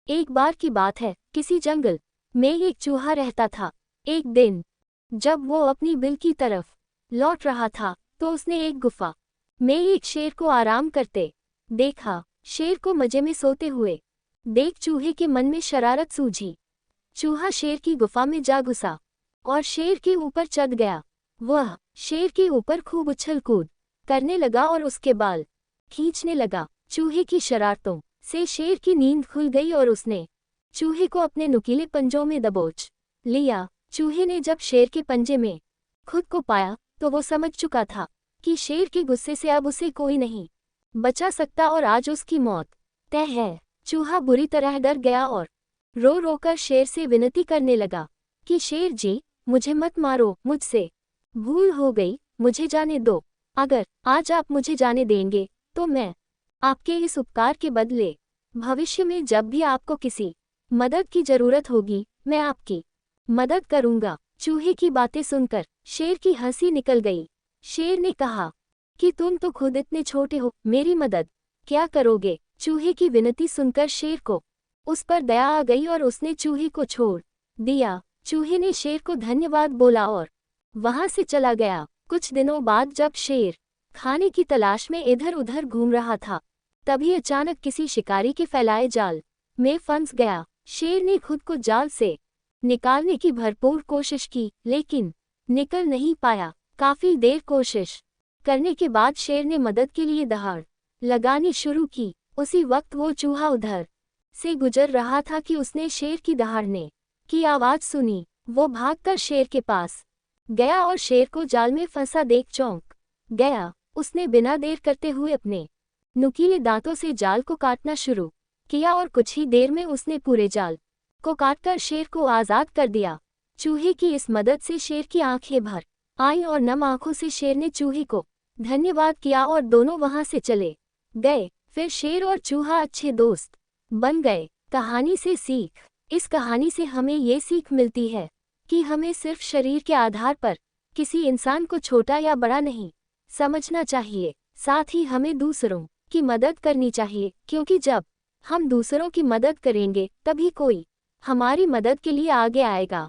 एक बार की बात है, किसी जंगल में एक चूहा रहता था। एक दिन जब वो अपनी बिल की तरफ लौट रहा था तो उसने एक गुफा में एक शेर को आराम करते देखा। शेर को मजे में सोते हुए देख चूहे के मन में शरारत सूझी। चूहा शेर की गुफा में जा घुसा और शेर के ऊपर चढ़ गया। वह शेर के ऊपर खूब उछल कूद करने लगा और उसके बाल खींचने लगा। चूहे की शरारतों से शेर की नींद खुल गई और उसने चूहे को अपने नुकीले पंजों में दबोच लिया। चूहे ने जब शेर के पंजे में खुद को पाया तो वो समझ चुका था कि शेर के गुस्से से अब उसे कोई नहीं बचा सकता और आज उसकी मौत तय है। चूहा बुरी तरह डर गया और रो रो कर शेर से विनती करने लगा कि शेर जी, मुझे मत मारो, मुझसे भूल हो गई, मुझे जाने दो। अगर आज आप मुझे जाने देंगे तो मैं आपके इस उपकार के बदले भविष्य में जब भी आपको किसी मदद की जरूरत होगी मैं आपकी मदद करूंगा। चूहे की बातें सुनकर शेर की हंसी निकल गई। शेर ने कहा कि तुम तो खुद इतने छोटे हो, मेरी मदद क्या करोगे। चूहे की विनती सुनकर शेर को उस पर दया आ गई और उसने चूहे को छोड़ दिया। चूहे ने शेर को धन्यवाद बोला और वहां से चला गया। कुछ दिनों बाद जब शेर खाने की तलाश में इधर उधर घूम रहा था तभी अचानक किसी शिकारी के फैलाए जाल में फंस गया। शेर ने खुद को जाल से निकालने की भरपूर कोशिश की लेकिन निकल नहीं पाया। काफी देर कोशिश करने के बाद शेर ने मदद के लिए दहाड़ लगानी शुरू की। उसी वक्त वो चूहा उधर से गुजर रहा था कि उसने शेर की दहाड़ने की आवाज सुनी। वो भागकर शेर के पास गया और शेर को जाल में फंसा देख चौंक गया। उसने बिना देर करते हुए अपने नुकीले दांतों से जाल को काटना शुरू किया और कुछ ही देर में उसने पूरे जाल को काटकर शेर को आजाद कर दिया। चूहे की इस मदद से शेर की आंखें भर आईं और नम आंखों से शेर ने चूहे को धन्यवाद किया और दोनों वहां से चले गए। फिर शेर और चूहा अच्छे दोस्त बन गए। कहानी से सीख। इस कहानी से हमें ये सीख मिलती है कि हमें सिर्फ शरीर के आधार पर किसी इंसान को छोटा या बड़ा नहीं समझना चाहिए। साथ ही हमें दूसरों की मदद करनी चाहिए, क्योंकि जब हम दूसरों की मदद करेंगे तभी कोई हमारी मदद के लिए आगे आएगा।